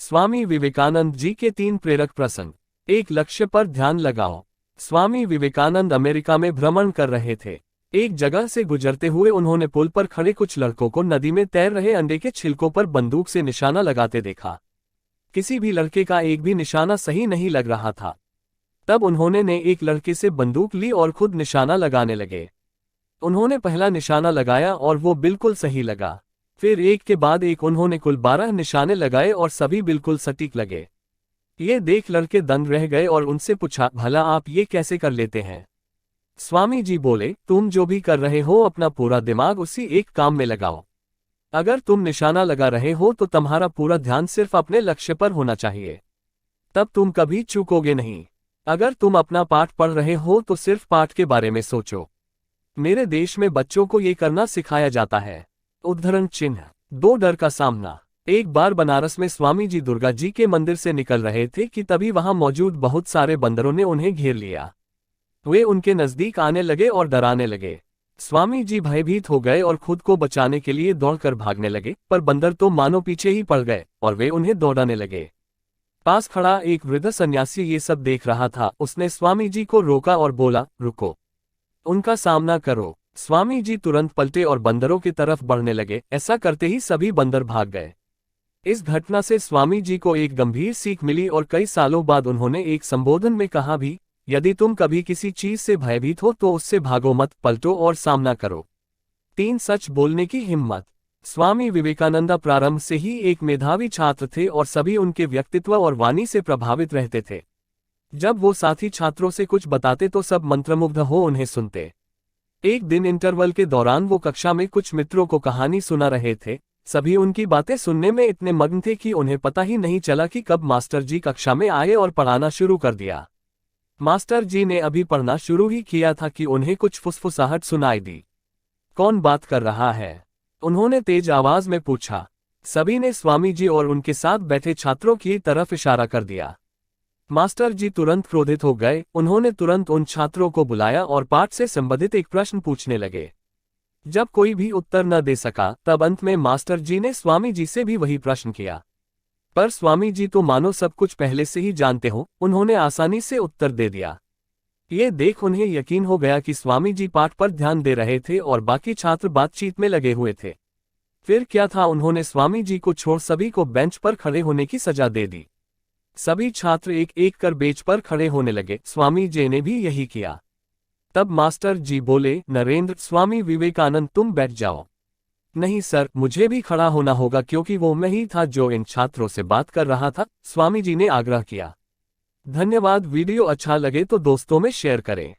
स्वामी विवेकानंद जी के 3 प्रेरक प्रसंग। एक लक्ष्य पर ध्यान लगाओ। स्वामी विवेकानंद अमेरिका में भ्रमण कर रहे थे। एक जगह से गुजरते हुए उन्होंने पुल पर खड़े कुछ लड़कों को नदी में तैर रहे अंडे के छिलकों पर बंदूक से निशाना लगाते देखा। किसी भी लड़के का एक भी निशाना सही नहीं लग रहा था। तब उन्होंने एक लड़के से बंदूक ली और खुद निशाना लगाने लगे। उन्होंने पहला निशाना लगाया और वो बिल्कुल सही लगा। फिर एक के बाद एक उन्होंने कुल 12 निशाने लगाए और सभी बिल्कुल सटीक लगे। ये देख लड़के दंग रह गए और उनसे पूछा, भला आप ये कैसे कर लेते हैं? स्वामी जी बोले, तुम जो भी कर रहे हो अपना पूरा दिमाग उसी एक काम में लगाओ। अगर तुम निशाना लगा रहे हो तो तुम्हारा पूरा ध्यान सिर्फ अपने लक्ष्य पर होना चाहिए। तब तुम कभी चूकोगे नहीं। अगर तुम अपना पाठ पढ़ रहे हो तो सिर्फ पाठ के बारे में सोचो। मेरे देश में बच्चों को ये करना सिखाया जाता है। उद्धरण चिन्ह। 2 डर का सामना। एक बार बनारस में स्वामी जी दुर्गा जी के मंदिर से निकल रहे थे कि तभी वहां मौजूद बहुत सारे बंदरों ने उन्हें घेर लिया। वे उनके नजदीक आने लगे और डराने लगे। स्वामी जी भयभीत हो गए और खुद को बचाने के लिए दौड़कर भागने लगे, पर बंदर तो मानो पीछे ही पड़ गए और वे उन्हें दौड़ाने लगे। पास खड़ा एक वृद्ध सन्यासी ये सब देख रहा था। उसने स्वामी जी को रोका और बोला, रुको, उनका सामना करो। स्वामी जी तुरंत पलटे और बंदरों की तरफ बढ़ने लगे। ऐसा करते ही सभी बंदर भाग गए। इस घटना से स्वामी जी को एक गंभीर सीख मिली और कई सालों बाद उन्होंने एक संबोधन में कहा भी, यदि तुम कभी किसी चीज से भयभीत हो तो उससे भागो मत, पलटो और सामना करो। 3 सच बोलने की हिम्मत। स्वामी विवेकानंद प्रारंभ से ही एक मेधावी छात्र थे और सभी उनके व्यक्तित्व और वाणी से प्रभावित रहते थे। जब वो साथी छात्रों से कुछ बताते तो सब मंत्रमुग्ध हो उन्हें सुनते। एक दिन इंटरवल के दौरान वो कक्षा में कुछ मित्रों को कहानी सुना रहे थे। सभी उनकी बातें सुनने में इतने मग्न थे कि उन्हें पता ही नहीं चला कि कब मास्टर जी कक्षा में आए और पढ़ाना शुरू कर दिया। मास्टर जी ने अभी पढ़ना शुरू ही किया था कि उन्हें कुछ फुसफुसाहट सुनाई दी। कौन बात कर रहा है? उन्होंने तेज आवाज में पूछा। सभी ने स्वामी जी और उनके साथ बैठे छात्रों की तरफ इशारा कर दिया। मास्टर जी तुरंत क्रोधित हो गए। उन्होंने तुरंत उन छात्रों को बुलाया और पाठ से संबंधित एक प्रश्न पूछने लगे। जब कोई भी उत्तर न दे सका तब अंत में मास्टर जी ने स्वामी जी से भी वही प्रश्न किया। पर स्वामी जी तो मानो सब कुछ पहले से ही जानते हो, उन्होंने आसानी से उत्तर दे दिया। ये देख उन्हें यकीन हो गया कि स्वामी जी पाठ पर ध्यान दे रहे थे और बाकी छात्र बातचीत में लगे हुए थे। फिर क्या था, उन्होंने स्वामी जी को छोड़ सभी को बेंच पर खड़े होने की सजा दे दी। सभी छात्र एक एक कर बेंच पर खड़े होने लगे। स्वामी जी ने भी यही किया। तब मास्टर जी बोले, नरेंद्र, स्वामी विवेकानंद तुम बैठ जाओ। नहीं सर, मुझे भी खड़ा होना होगा क्योंकि वो मैं ही था जो इन छात्रों से बात कर रहा था, स्वामी जी ने आग्रह किया। धन्यवाद। वीडियो अच्छा लगे तो दोस्तों में शेयर करें।